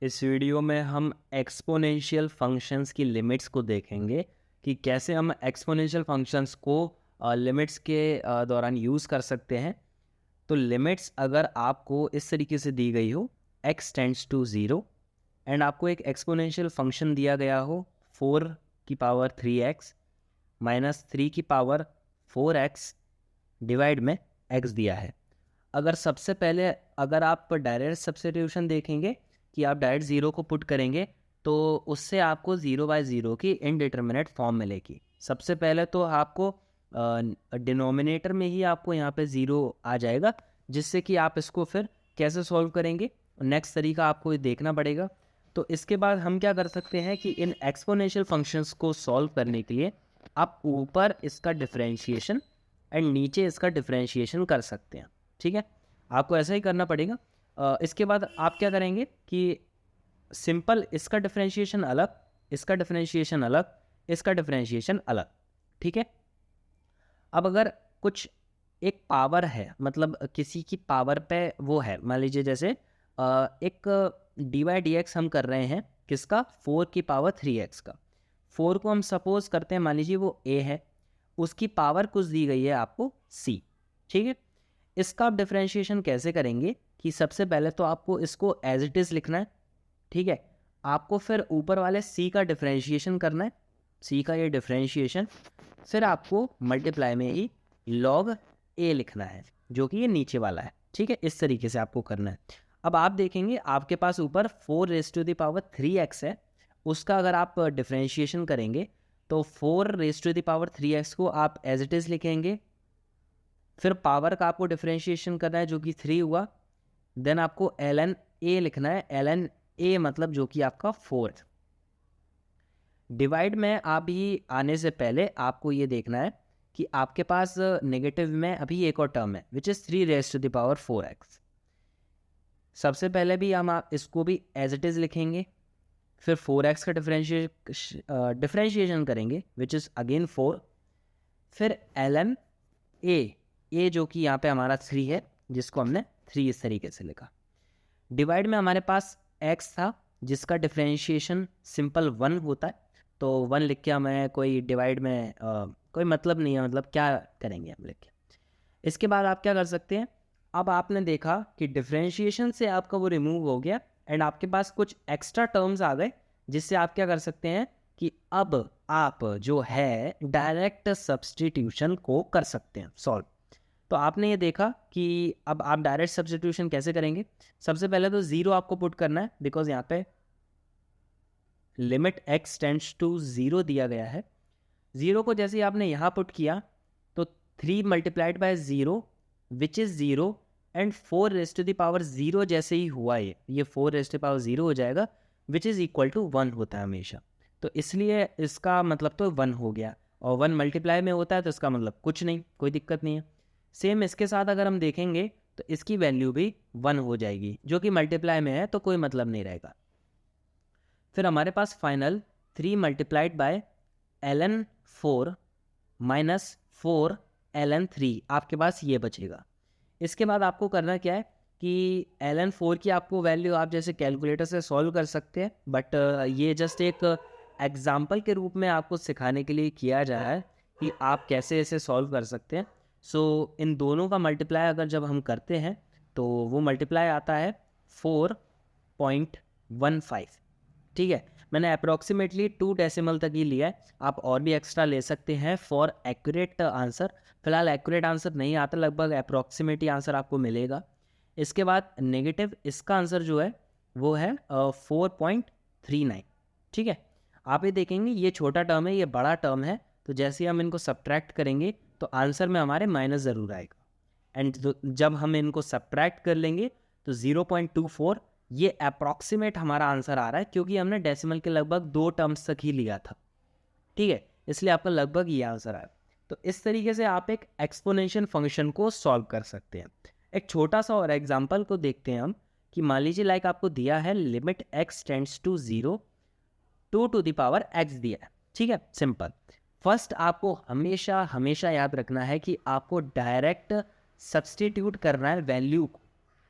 इस वीडियो में हम एक्सपोनेंशियल फंक्शंस की लिमिट्स को देखेंगे कि कैसे हम एक्सपोनेंशियल फंक्शंस को लिमिट्स के दौरान यूज़ कर सकते हैं। तो लिमिट्स अगर आपको इस तरीके से दी गई हो, x टेंड्स टू 0 एंड आपको एक एक्सपोनेंशियल फंक्शन दिया गया हो 4 की पावर 3x माइनस 3 की पावर 4x डिवाइड में x दिया है। अगर सबसे पहले अगर आप डायरेक्ट सब्स्टिट्यूशन देखेंगे कि आप डायरेक्ट ज़ीरो को पुट करेंगे तो उससे आपको 0/0 की इनडिटर्मिनेट फॉर्म मिलेगी। सबसे पहले तो आपको डिनोमिनेटर में ही आपको यहाँ पे ज़ीरो आ जाएगा, जिससे कि आप इसको फिर कैसे सॉल्व करेंगे, नेक्स्ट तरीका आपको ये देखना पड़ेगा। तो इसके बाद हम क्या कर सकते हैं कि इन एक्सपोनेंशियल फंक्शंस को सॉल्व करने के लिए आप ऊपर इसका डिफरेंशिएशन एंड नीचे इसका डिफरेंशिएशन कर सकते हैं। ठीक है, आपको ऐसा ही करना पड़ेगा। इसके बाद आप क्या करेंगे कि सिंपल इसका डिफरेंशिएशन अलग, इसका डिफरेंशिएशन अलग, इसका डिफरेंशिएशन अलग। ठीक है, अब अगर कुछ एक पावर है, मतलब किसी की पावर पे वो है, मान लीजिए जैसे एक dy/dx हम कर रहे हैं किसका, 4 की पावर 3x का। 4 को हम सपोज करते हैं मान लीजिए वो a है, उसकी पावर कुछ दी गई है आपको c। ठीक है, इसका आप डिफरेंशिएशन कैसे करेंगे कि सबसे पहले तो आपको इसको एज इट इज़ लिखना है। ठीक है, आपको फिर ऊपर वाले c का डिफरेंशिएशन करना है, c का ये डिफरेंशिएशन, फिर आपको मल्टीप्लाई में ही log a लिखना है जो कि ये नीचे वाला है। ठीक है, इस तरीके से आपको करना है। अब आप देखेंगे आपके पास ऊपर 4⁻³ है, उसका अगर आप डिफरेंशिएशन करेंगे तो 4⁻³ को आप एज इट इज़ लिखेंगे, फिर पावर का आपको डिफरेंशिएशन करना है जो कि 3 हुआ, देन आपको ln a लिखना है, ln a मतलब जो कि आपका 4 है। डिवाइड में आप ही आने से पहले आपको ये देखना है कि आपके पास नेगेटिव में अभी एक और टर्म है विच इज़ 3⁻⁴x। सबसे पहले भी हम इसको भी एज इट इज़ लिखेंगे, फिर 4x का डिफरेंशिएशन करेंगे विच इज़ अगेन 4, फिर ln a जो कि यहाँ पे हमारा 3 है जिसको हमने 3 इस तरीके से लिखा। डिवाइड में हमारे पास x था जिसका डिफरेंशिएशन सिंपल 1 होता है, तो 1 लिख के हमें कोई डिवाइड में कोई मतलब नहीं है, मतलब क्या करेंगे हम लिख के। इसके बाद आप क्या कर सकते हैं, अब आपने देखा कि डिफरेंशिएशन से आपका वो रिमूव हो गया एंड आपके पास कुछ एक्स्ट्रा टर्म्स आ गए, जिससे आप क्या कर सकते हैं कि अब आप जो है डायरेक्ट सब्स्टिट्यूशन को कर सकते हैं सॉल्व। तो आपने ये देखा कि अब आप डायरेक्ट सब्स्टिट्यूशन कैसे करेंगे। सबसे पहले तो 0 आपको पुट करना है, बिकॉज यहाँ पे लिमिट x टेंड्स टू 0 दिया गया है। 0 को जैसे ही आपने यहाँ पुट किया तो 3 multiplied bye 0 which is 0 and 4⁻0 जैसे ही हुआ ये 4⁻0 हो जाएगा विच इज़ इक्वल टू 1 होता है हमेशा। तो इसलिए इसका मतलब तो 1 हो गया, और 1 मल्टीप्लाई में होता है तो इसका मतलब कुछ नहीं, कोई दिक्कत नहीं है। सेम इसके साथ अगर हम देखेंगे तो इसकी वैल्यू भी 1 हो जाएगी, जो कि मल्टीप्लाई में है तो कोई मतलब नहीं रहेगा। फिर हमारे पास final 3 multiplied by ln 4 minus 4 ln 3 आपके पास ये बचेगा। इसके बाद आपको करना क्या है कि ln 4 की आपको वैल्यू आप जैसे कैलकुलेटर से सॉल्व कर सकते हैं, बट ये जस्ट एक एग्जाम्पल के रूप में आपको सिखाने के लिए किया जा रहा है कि आप कैसे इसे सॉल्व कर सकते हैं। सो इन दोनों का मल्टीप्लाई अगर जब हम करते हैं तो वो मल्टीप्लाई आता है 4.15। ठीक है, मैंने अप्रॉक्सीमेटली 2 डेसिमल तक ही लिया है, आप और भी एक्स्ट्रा ले सकते हैं फॉर एक्यूरेट आंसर। फिलहाल एक्यूरेट आंसर नहीं आता, लगभग अप्रॉक्सीमेटली आंसर आपको मिलेगा। इसके बाद नेगेटिव, इसका आंसर जो है वो है 4.39। ठीक है, आप ये देखेंगे ये छोटा टर्म है, ये बड़ा टर्म है, तो जैसे ही हम इनको सब्ट्रैक्ट करेंगे तो आंसर में हमारे माइनस ज़रूर आएगा, एंड जब हम इनको सब्ट्रैक्ट कर लेंगे तो 0.24 ये अप्रॉक्सीमेट हमारा आंसर आ रहा है, क्योंकि हमने डेसिमल के लगभग 2 टर्म्स तक ही लिया था। ठीक है, इसलिए आपका लगभग ये आंसर आया। तो इस तरीके से आप एक एक्सपोनेंशियल फंक्शन को सॉल्व कर सकते हैं। एक छोटा सा और एग्जांपल को देखते हैं हम कि मान लीजिए लाइक आपको दिया है limit x tends to 0 2 to the power x दिया है। ठीक है, सिंपल। फर्स्ट आपको हमेशा हमेशा याद रखना है कि आपको डायरेक्ट सब्स्टिट्यूट करना है वैल्यू को।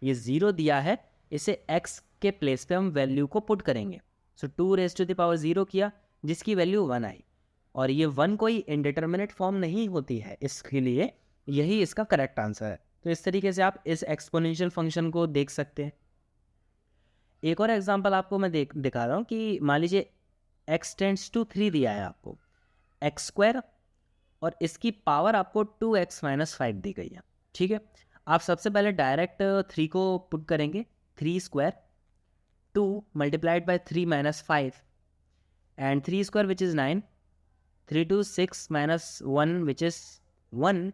ये 0 दिया है, इसे x के प्लेस पे हम वैल्यू को पुट करेंगे। सो 2 रेज़ टू द पावर 0 किया जिसकी वैल्यू 1 आई, और ये 1 कोई इंडिटरमिनेट फॉर्म नहीं होती है, इसके लिए यही इसका करेक्ट आंसर है। तो इस तरीके से आप इस एक्सपोनेंशियल फंक्शन को देख सकते हैं। एक और एग्जांपल आपको मैं दिखा रहा हूँ कि मान लीजिए x टेंड्स टू 3 दिया है आपको, एक्स स्क्वायर, और इसकी पावर आपको 2x माइनस 5 दी गई है। ठीक है, आप सबसे पहले डायरेक्ट 3 को पुट करेंगे, 3 square 2 multiplied by 3 minus 5 and 3 square which is 9, 3 2 6 minus 1 which is 1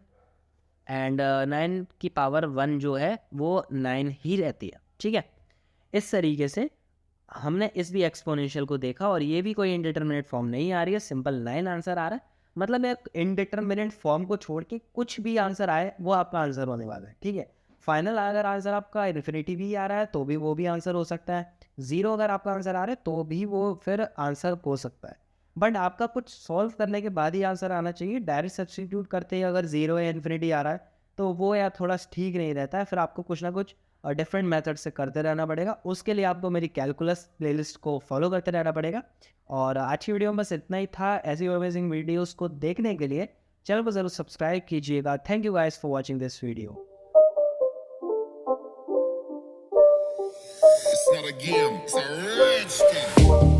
and 9 की पावर 1 जो है वो 9 ही रहती है। ठीक है, इस तरीके से हमने इस भी एक्सपोनेंशियल को देखा, और ये भी कोई इनडिटरमिनेट फॉर्म नहीं आ रही है, सिंपल 9 आंसर आ रहा है। मतलब एक इनडिटरमिनेट फॉर्म को छोड़ के कुछ भी आंसर आए वो आपका आंसर होने वाला है। ठीक है, फाइनल अगर आंसर आपका इन्फिनिटी भी आ रहा है तो भी वो भी आंसर हो सकता है, 0 अगर आपका आंसर आ रहा है तो भी वो फिर आंसर हो सकता है। बट आपका कुछ सॉल्व करने के बाद ही आंसर आना चाहिए। डायरेक्ट सब्स्टिट्यूट करते ही अगर 0 या इन्फिनिटी आ रहा है तो वो यार थोड़ा ठीक नहीं रहता है, फिर आपको कुछ ना कुछ और डिफरेंट मेथड से करते रहना पड़ेगा। उसके लिए आपको मेरी कैलकुलस प्लेलिस्ट को फॉलो करते रहना पड़ेगा। और आज की वीडियो में बस इतना ही था। ऐसी अमेजिंग वीडियोस को देखने के लिए चैनल को ज़रूर सब्सक्राइब कीजिएगा। Thank you guys for watching this video. It's not a game, it's a rich thing.